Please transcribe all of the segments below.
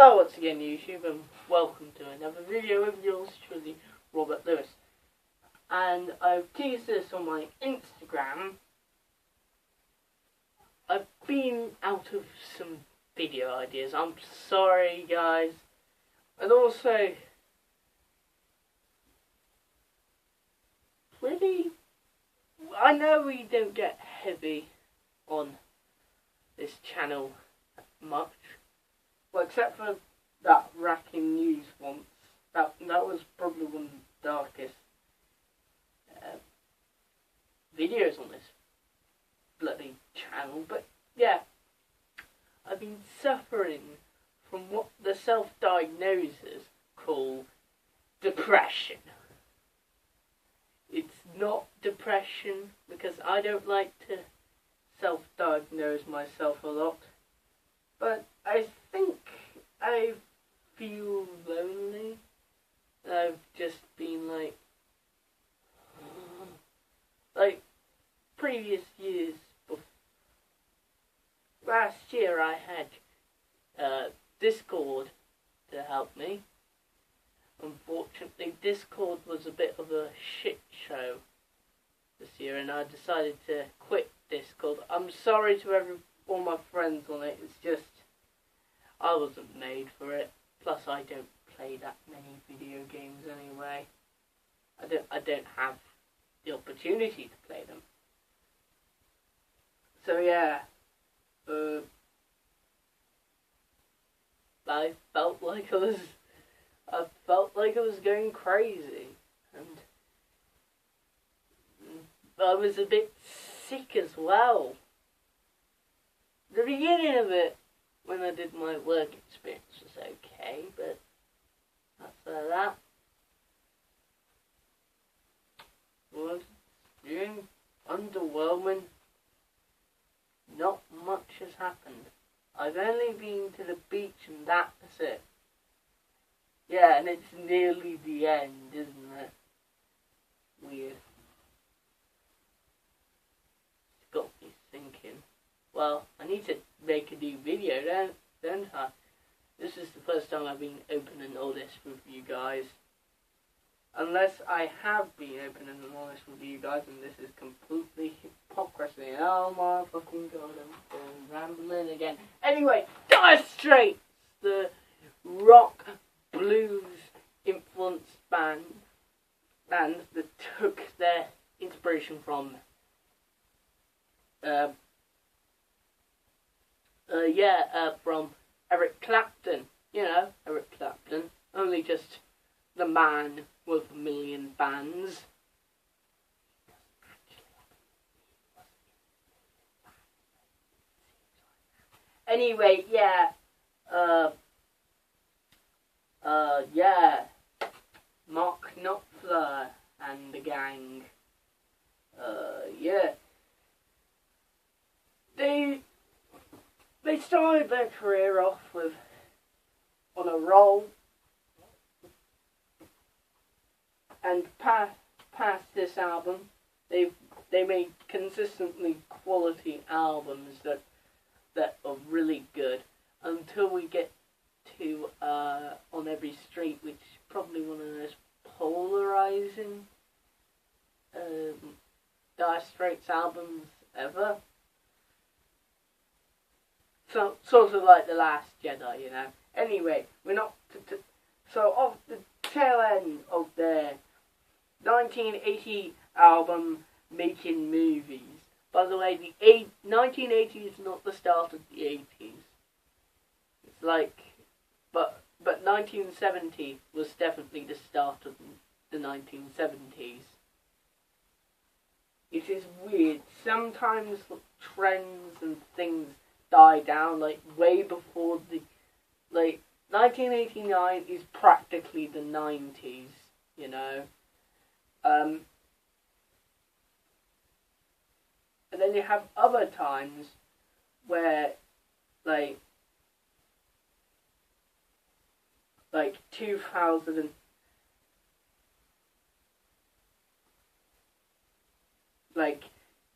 Hello once again YouTube, and welcome to another video with yours truly, Robert Lewis. And I've teased this on my Instagram. I've been out of some video ideas, I'm sorry guys. And also, really, I know we don't get heavy on this channel much. Well, except for that racking news once. That was probably one of the darkest videos on this bloody channel. But yeah, I've been suffering from what the self-diagnosers call depression. It's not depression, because I don't like to self-diagnose myself a lot. But I think I feel lonely. I've just been like previous years. Last year I had Discord to help me. Unfortunately, Discord was a bit of a shit show this year, and I decided to quit Discord. I'm sorry to all my friends on it. It's just I wasn't made for it. Plus, I don't play that many video games anyway. I don't have the opportunity to play them. So yeah, I felt like I was going crazy, and I was a bit sick as well. The beginning of it, when I did my work experience, was okay, but after that was doing underwhelming. Not much has happened. I've only been to the beach, and that's it. Yeah, and it's nearly the end, isn't it? Weird. It's got me thinking. Well, I need to make a new video, don't I? This is the first time I've been open and honest with you guys. Unless I have been open and honest with you guys, and this is completely hypocrisy. Oh my fucking god, I'm rambling again. Anyway, Straits, the rock blues influenced band that took their inspiration from from Eric Clapton. You know, Eric Clapton. Only just the man with a million bands. Anyway, yeah. Mark Knopfler and the gang. Yeah. They started their career off on a roll, and past this album, they made consistently quality albums that are really good, until we get to On Every Street, which is probably one of the most polarizing Dire Straits albums ever. So, sort of like The Last Jedi, you know. Anyway, we're not... So, off the tail end of their 1980 album, Making Movies. By the way, the 1980s is not the start of the 80s. It's like... But 1970 was definitely the start of the 1970s. It is weird. Sometimes trends and things die down, like way before the... Like, 1989 is practically the 90s, you know. And then you have other times where, like 2000, like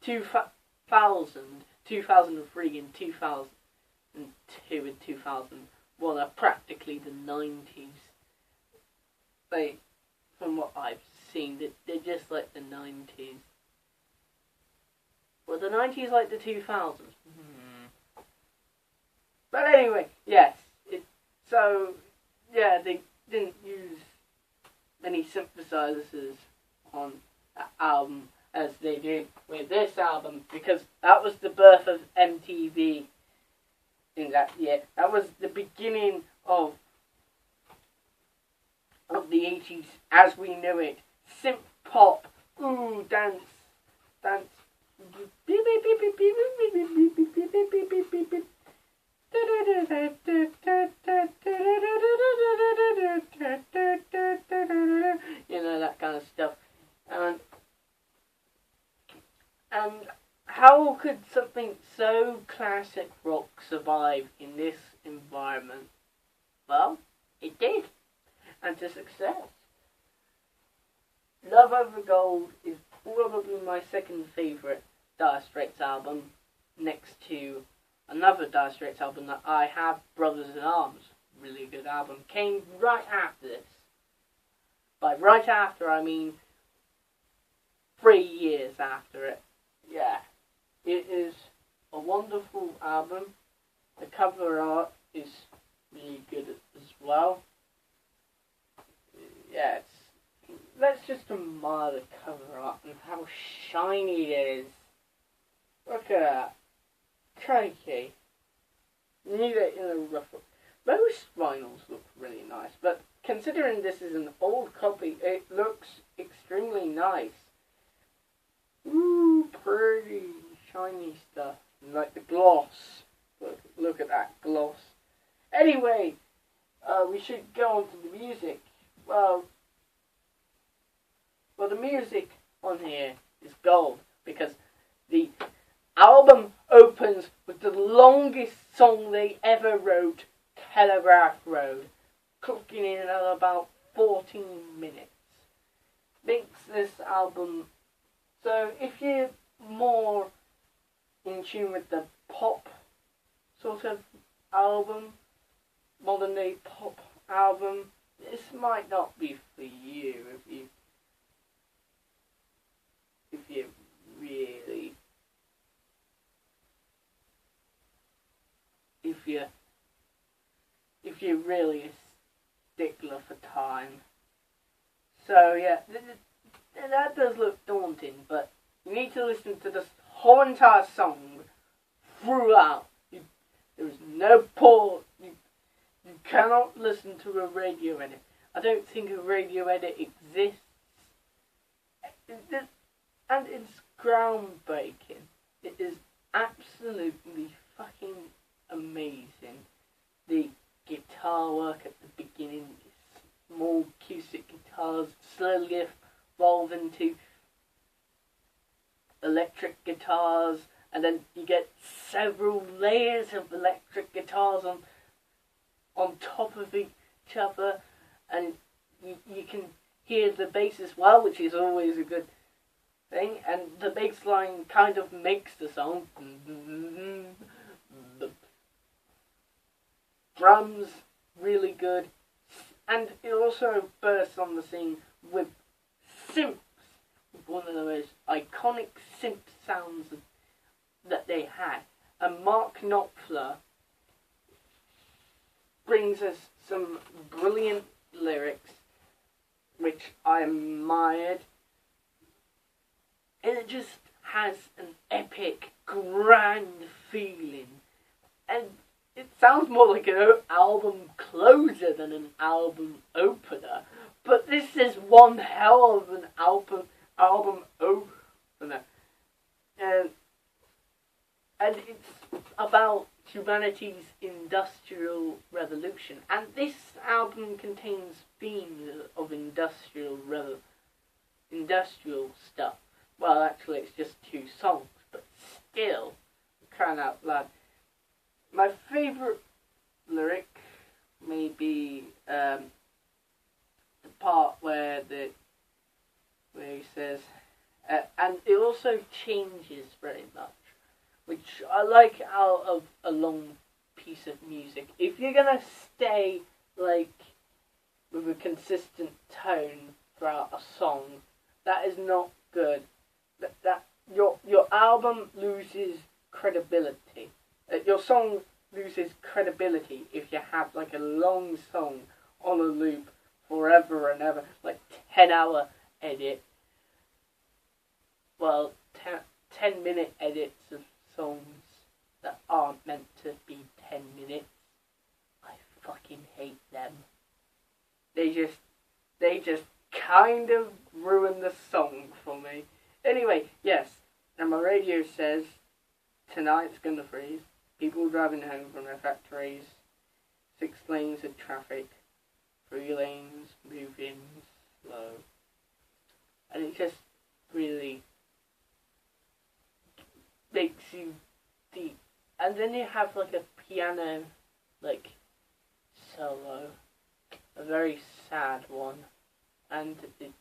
2000, 2003 and 2002 and 2004 well, they're practically the 90s. From what I've seen, they're just like the 90s. Well, the 90s like the 2000s. But anyway, yes. They didn't use many synthesizers on that album as they did with this album, because that was the birth of MTV in that year. That was the beginning of the 80s as we knew it. Synth pop, dance. That kind of stuff. And how could something so classic rock survive in this environment? Well, it did. And to success. Love Over Gold is probably my second favourite Dire Straits album, next to another Dire Straits album that I have, Brothers in Arms. Really good album. Came right after this. By right after, I mean 3 years after it. Yeah. It is a wonderful album. The cover art is really good as well. Yeah, let's just admire the cover art and how shiny it is. Look at that. Crikey. Need it in a rough look. Most vinyls look really nice, but considering this is an old copy, it looks extremely nice. Ooh, pretty shiny stuff. Like the gloss. Look at that gloss. Anyway, we should go on to the music. Well, the music on here is gold, because the album opens with the longest song they ever wrote, Telegraph Road, clocking in at about 14 minutes. Makes this album, so if you're more in tune with the pop sort of album, modern day pop album, this might not be for you if you're really a stickler for time. So yeah, that does look daunting, but you need to listen to this whole entire song throughout. There's no pause. You cannot listen to a radio edit. I don't think a radio edit exists. And it's groundbreaking. It is absolutely fucking amazing. The guitar work at the beginning, small acoustic guitars slowly evolve into electric guitars, and then you get several layers of electric guitars on top of each other, and you can hear the bass as well, which is always a good thing, and the bass line kind of makes the song. The drums, really good, and it also bursts on the scene with synths, with one of the most iconic synth sounds that they had. And Mark Knopfler brings us some brilliant lyrics, which I admired. And it just has an epic, grand feeling. And it sounds more like an album closer than an album opener. But this is one hell of an album opener. And it's about humanity's industrial revolution. And this album contains themes of industrial stuff. Well, actually, it's just 2 songs, but still, crying out loud. My favourite lyric may be the part where he says, and it also changes very much, which I like out of a long piece of music. If you're gonna stay like with a consistent tone throughout a song, that is not good. That your album loses credibility. Your song loses credibility if you have like a long song on a loop forever and ever, like 10-hour edit. Well, 10-minute edits of songs that aren't meant to be 10 minutes. I fucking hate them. They just kind of ruin the song for me. Anyway, yes, and my radio says tonight's gonna freeze. People driving home from their factories. 6 lanes of traffic. 3 lanes moving slow. And it just really makes you deep. And then you have like a piano like solo. A very sad one. And it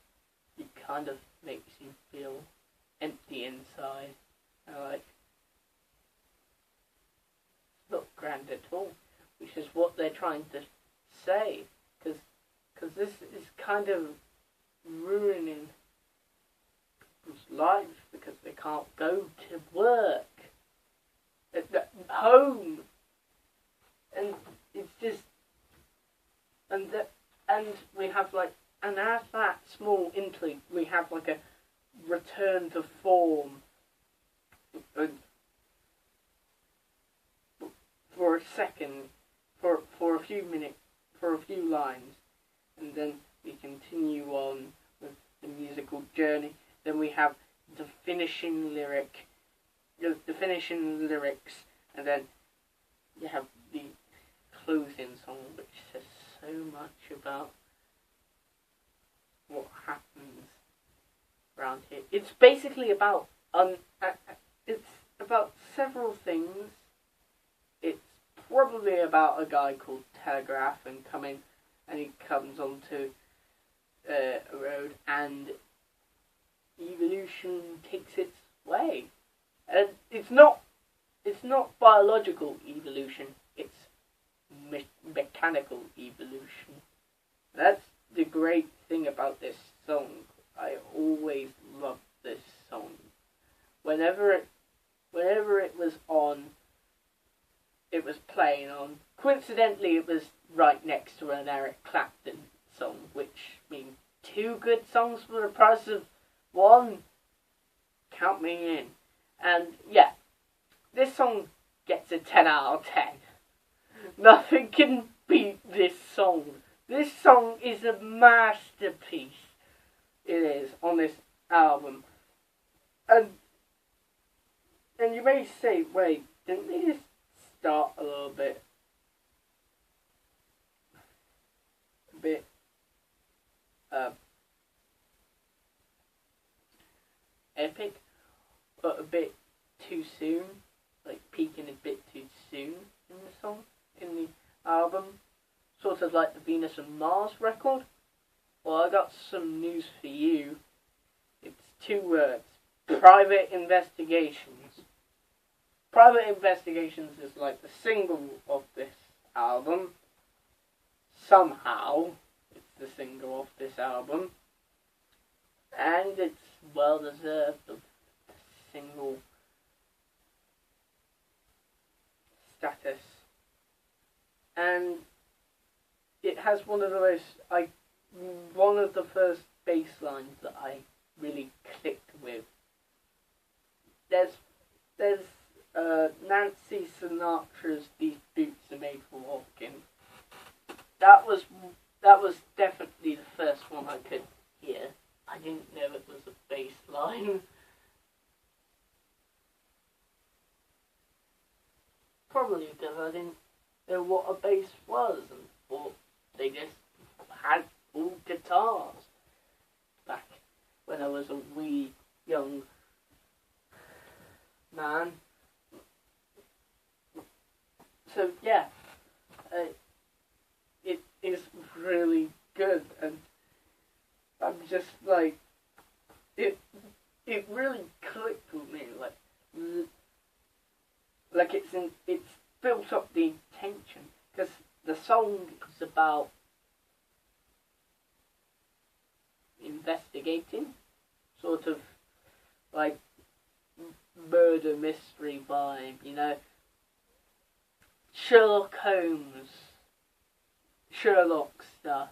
kind of makes you feel empty inside. And like, it's not grand at all. Which is what they're trying to say. Because this is kind of ruining people's lives because they can't go to work, at home, and it's just, and we have like, and as that small interlude, we have like a return to form for a second, for a few minutes, for a few lines, and then we continue on with the musical journey. Then we have the finishing lyrics, and then you have the closing song, which says so much about what happens around here. It's basically about it's about several things. It's probably about a guy called Telegraph and he comes onto a road and evolution takes its way. And it's not biological evolution, it's mechanical evolution. That's the great thing about this song. I always loved this song. Whenever it was on, it was playing on. Coincidentally, it was right next to an Eric Clapton song, which means 2 good songs for the price of 1. Count me in. And yeah, this song gets a 10 out of 10. Nothing can beat this song. This song is a masterpiece. It is, on this album. And you may say, wait, didn't they just start a little bit epic, but a bit too soon, like peaking a bit too soon in the song, in the album, sort of like the Venus and Mars record? Well, I got some news for you. It's 2 words: Private Investigations. Private Investigations is like the single of this album. Somehow, it's the single of this album. And it's well deserved of single status. And it has one of the first bass lines that I really clicked with. There's Nancy Sinatra's "These Boots Are Made for Walking." That was definitely the first one I could hear. I didn't know it was a bass line. Probably because I didn't know what a bass was and thought they just had full guitars back when I was a wee young man. So yeah, it is really good, and I'm just like, it really clicked with me, like it's built up the song is about investigating, sort of like murder mystery vibe, you know. Sherlock Holmes, Sherlock stuff.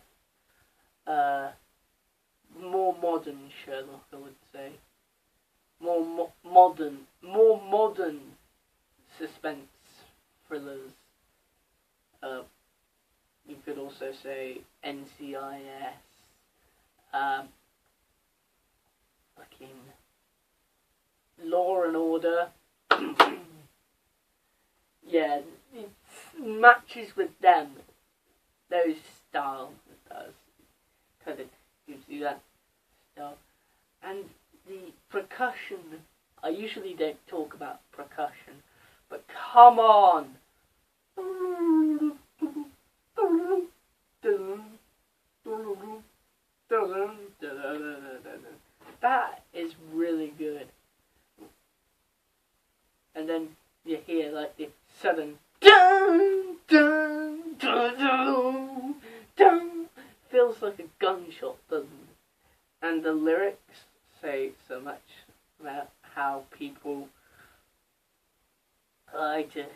More modern Sherlock, I would say. More modern suspense thrillers. You could also say NCIS. Fucking Law and Order. Yeah, it matches with them. Those styles it does. Kind of gives you that style. And the percussion, I usually don't talk about percussion, but come on! That is really good. And then you hear like the sudden dun dun dun dun dun. Feels like a gunshot, doesn't it? And the lyrics say so much about how people try to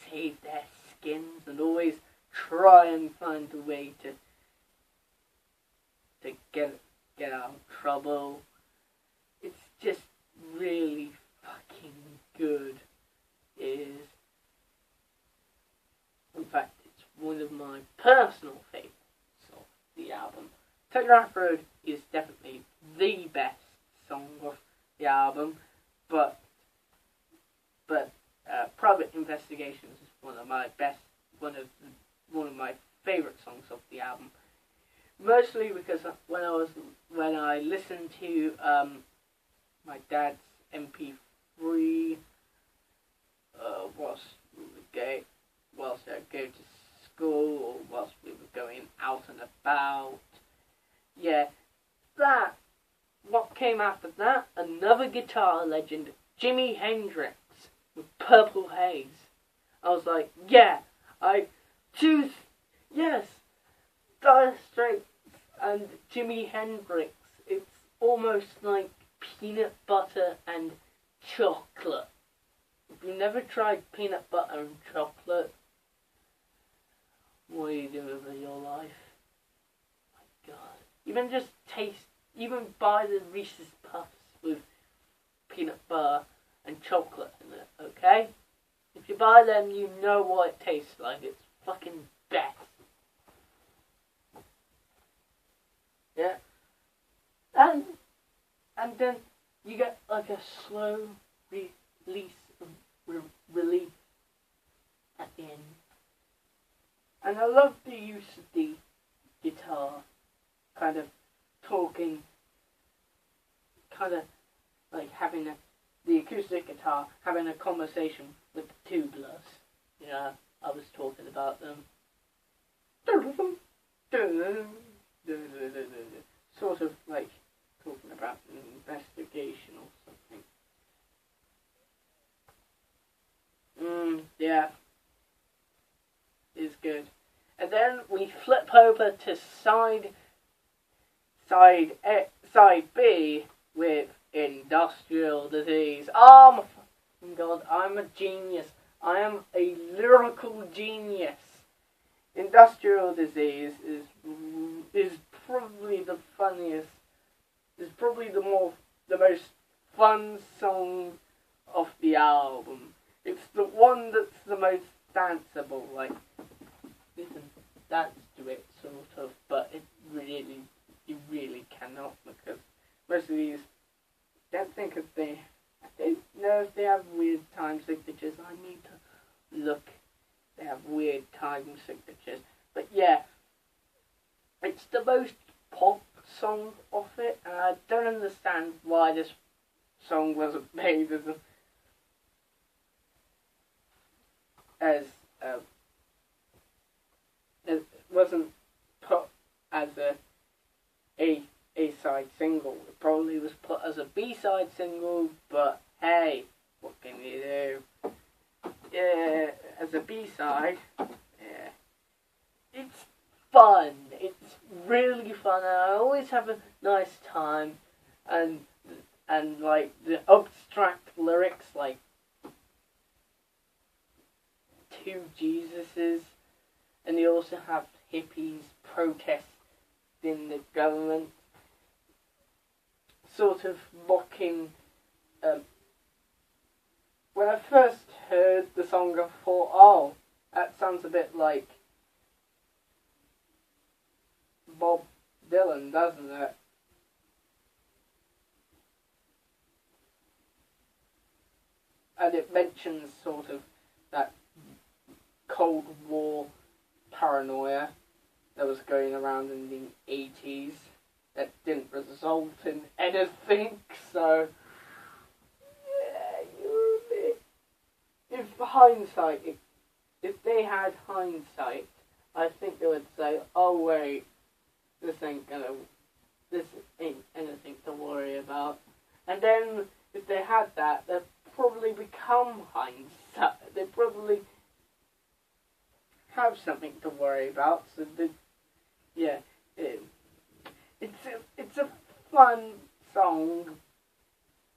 save their skins and always try and find a way to get out of trouble. It's just really fucking good. In fact, it's one of my personal favourites of the album. Telegraph Road is definitely the best song of the album, but Private Investigations is one of my favourite songs of the album. Mostly because when I listened to my dad's MP3 whilst I go to school or whilst we were going out and about. Yeah, what came after that? Another guitar legend, Jimi Hendrix with Purple Haze. I was like, yeah, Dire Straits and Jimi Hendrix. It's almost like peanut butter and chocolate. If you've never tried peanut butter and chocolate, what are you doing with your life? My God. Even buy the Reese's Puffs with peanut butter and chocolate in it, okay? If you buy them, you know what it tastes like. It's fucking best. Yeah? And then you get like a slow release of relief at the end. And I love the use of the guitar, kind of talking, kind of like having the acoustic guitar, having a conversation with the tubulars. Yeah, I was talking about them. Sort of like talking about an investigation or something. Yeah. Is good. And then we flip over to side B with Industrial Disease. Oh my fucking God, I'm a genius. I am a lyrical genius. Industrial Disease is probably the funniest. Is probably the most fun song of the album. It's the one that's the most danceable. Like, you can dance to it, sort of, but you really cannot, because most of these, I don't know if they have weird time signatures. I need to look. They have weird time signatures, but yeah, it's the most pop song of it, and I don't understand why this song wasn't made as it wasn't put as a A-side single. It probably was put as a B-side single, but hey, what can you do? Yeah, as a B-side, yeah, fun. It's really fun, and I always have a nice time. And like the abstract lyrics, like two Jesuses, and you also have hippies protesting the government, sort of mocking. When I first heard the song, I thought, oh, that sounds a bit like Bob Dylan, doesn't it? And it mentions sort of that Cold War paranoia that was going around in the 80s that didn't result in anything, so yeah, if hindsight, if they had hindsight, I think they would say, oh wait, this ain't anything to worry about. And then if they had that, they'd probably become hindsight. They probably have something to worry about. So it's a fun song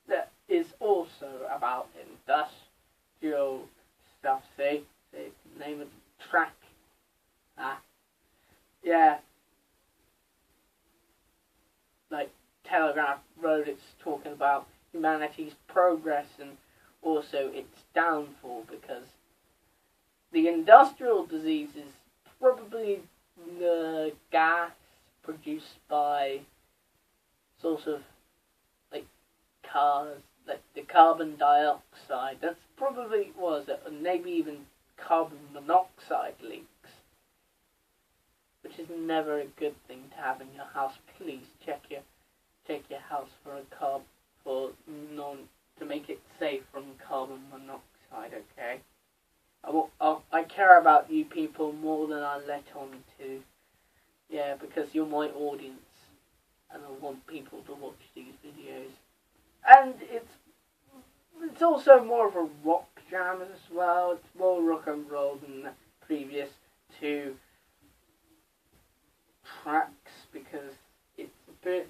that is also about industrial stuff. See the name of the track. Yeah. Like Telegraph Road, it's talking about humanity's progress and also its downfall, because the industrial disease is probably the gas produced by sort of like cars, like the carbon dioxide. That's probably maybe even carbon monoxide leaks, which is never a good thing to have in your house. Please check your house to make it safe from carbon monoxide. Okay. I care about you people more than I let on to. Yeah, because you're my audience, and I want people to watch these videos. And it's also more of a rock jam as well. It's more rock and roll than the previous two tracks, because it's a bit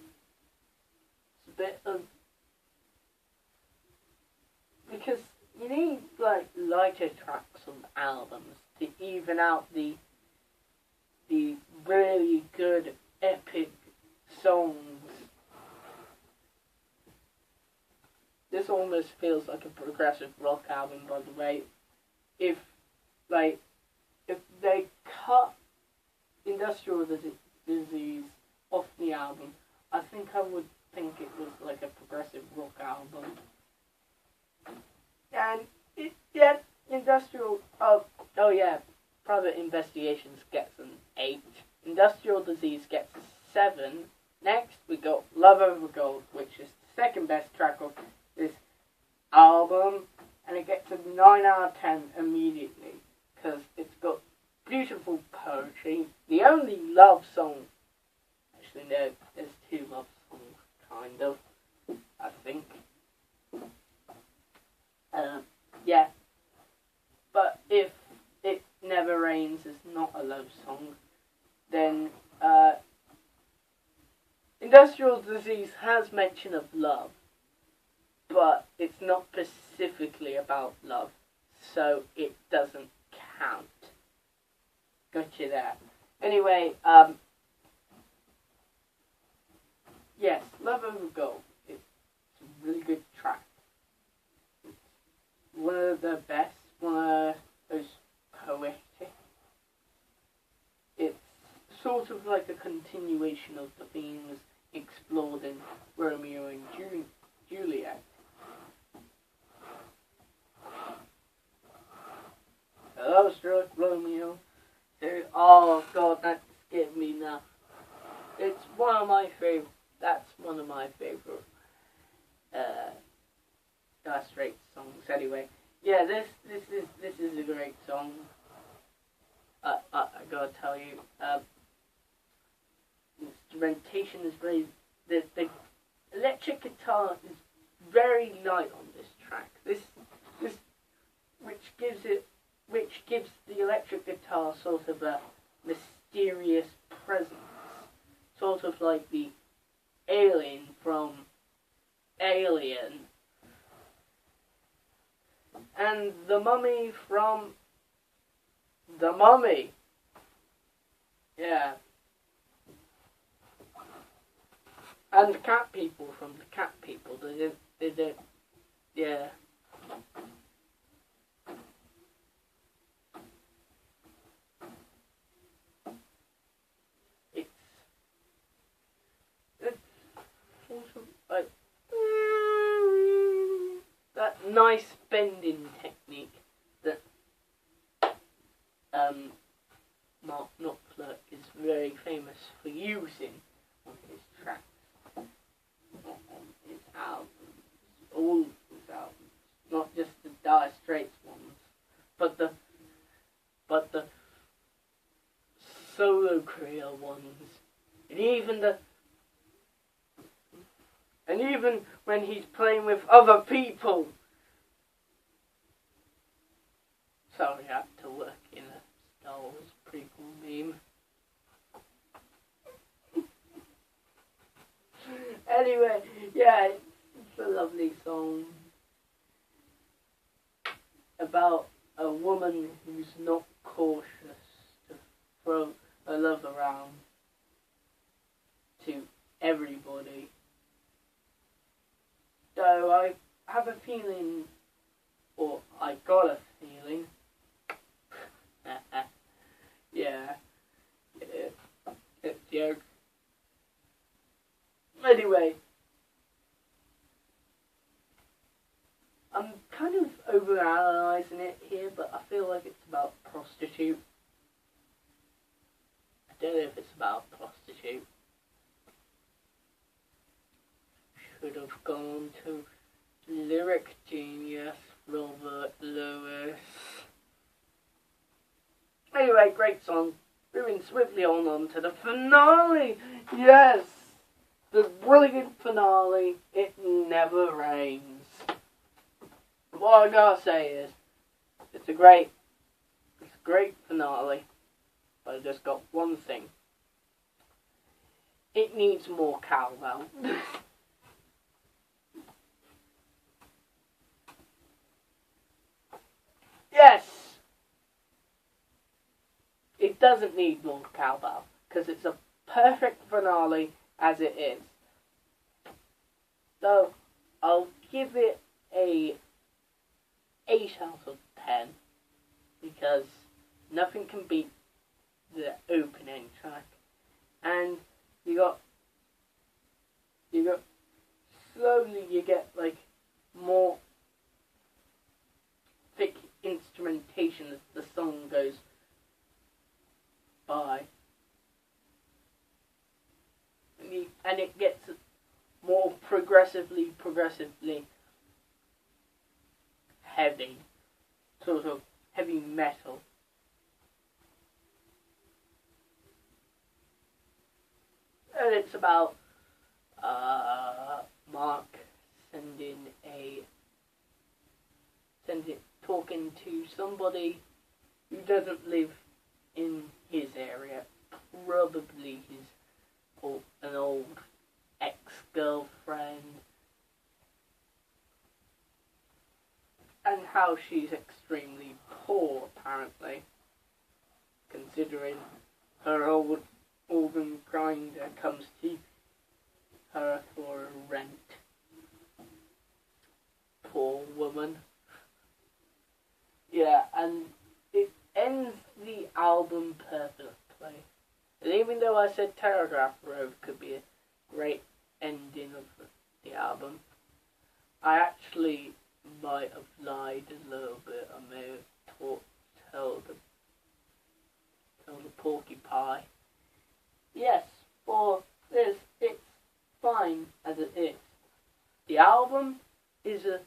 of, because you need like lighter tracks on albums to even out the really good epic songs. This almost feels like a progressive rock album, by the way. If they cut Industrial Disease off the album, I think I would think it was like a progressive rock album. And Private Investigations gets an 8. Industrial Disease gets a 7. Next, we got Love Over Gold, which is the second best track of this album, and it gets a 9 out of 10 immediately, because it's got beautiful poetry. The only love song, actually no, there's 2 love songs, kind of, I think. But if It Never Rains is not a love song, then Industrial Disease has mention of love, but it's not specifically about love, so it doesn't count. Gotcha there. Anyway, yes, Love Over Gold. It's a really good track. It's one of the best, one of those poetic. It's sort of like a continuation of the themes explored in Romeo and Juliet. Hello, struck Romeo. Oh god, that scared me now. It's one of my favorite. That's one of my favorite Straits songs. Anyway, yeah, this is a great song. I gotta tell you, instrumentation is very. The electric guitar is very light on this track. This which gives the electric guitar sort of a mysterious mummy from The Mummy. Yeah. And the cat people from the cat people. They don't, yeah. It's sort of like that nice bending technique that Mark Knopfler is very famous for using on his tracks, on his albums, all of his albums, not just the Dire Straits ones, but the solo career ones, and even when he's playing with other people. Sorry, I had to work in a Star Wars prequel meme. Anyway, yeah, it's a lovely song about a woman who's not cautious to throw her love around to everybody. So I have a feeling, or I got a feeling, yeah, it's a joke. Anyway, I'm kind of overanalyzing it here, but I feel like it's about prostitute. I don't know if it's about prostitute. Should have gone to lyric genius Robert Lewis. Anyway, great song. Moving swiftly on to the finale. Yes, the brilliant finale. It never rains. What I gotta say is, it's a great finale. But I just got one thing. It needs more cowbell. Yes! It doesn't need more cowbell, because it's a perfect finale as it is. So, I'll give it a 8 out of 10, because nothing can beat the opening track. And slowly you get like more thick instrumentation as the song goes by, and it gets more progressively heavy, sort of heavy metal. And it's about Mark talking to somebody who doesn't live in his area, probably an old ex-girlfriend, and how she's extremely poor, apparently, considering her old organ grinder comes to her for rent. Poor woman. Yeah, and it ends the album perfectly. And even though I said Telegraph Road could be a great ending of the album, I actually might have lied a little bit. I may have told the porcupine. Yes, for this, it's fine as it is. The album is a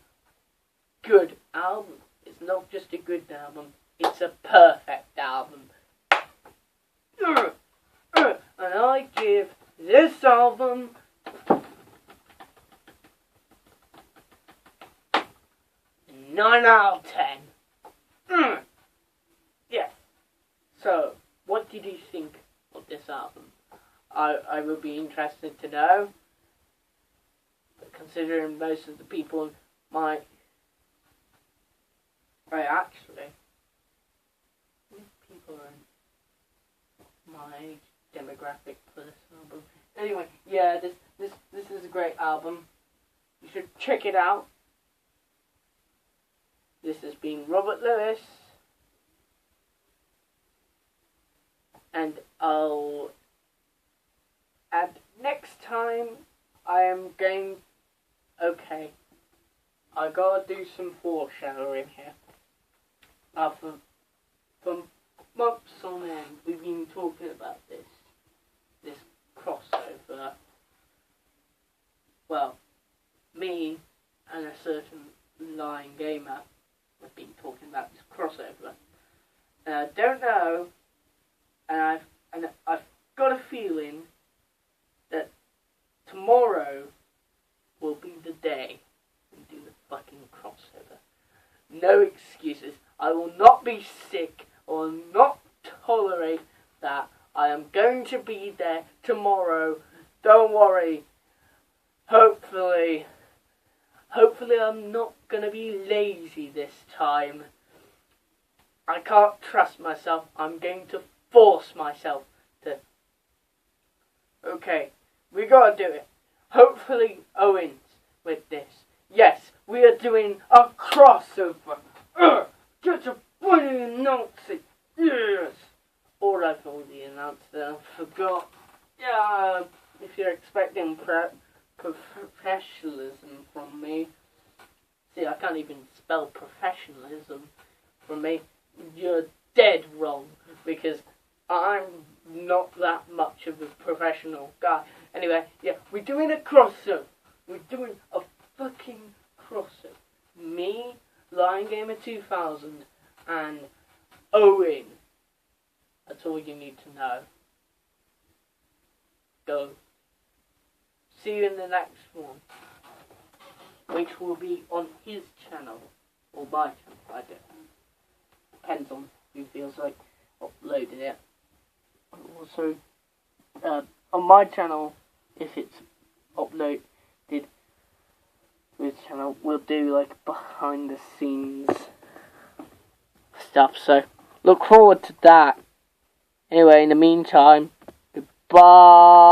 good album. It's not just a good album, it's a perfect album. And I give this album 9 out of 10. Yes. So, what did you think of this album? I would be interested to know. But considering most of the people in my Right, actually, people are in my age demographic for this album. Anyway, yeah, this is a great album. You should check it out. This has been Robert Lewis, and next time I am going. Okay, I gotta do some foreshadowing here. For months on end, we've been talking about this crossover. Well, me and a certain lying gamer have been talking about this crossover, and I don't know, and I've got a feeling that tomorrow will be the day we do the fucking crossover. No excuses. I will not be sick. I will not tolerate that. I am going to be there tomorrow. Don't worry. Hopefully I'm not going to be lazy this time. I can't trust myself. I'm going to force myself to. Okay, we gotta do it. Hopefully Owens with this. Yes, we are doing a crossover. Get a funny announcing. Yes. Or I've already announced it. I forgot. Yeah, if you're expecting professionalism from me. See, I can't even spell professionalism from me. You're dead wrong, because I'm not that much of a professional guy. Anyway, yeah, we're doing a crossover. We're doing a fucking crossover. Me, Lion Gamer 2000, and Owen. That's all you need to know. Go. See you in the next one, which will be on his channel, or my channel, I don't know. Depends on who feels like uploading it. Also, on my channel, if it's uploaded to his channel, we'll do like behind the scenes stuff, so look forward to that. Anyway, in the meantime, goodbye.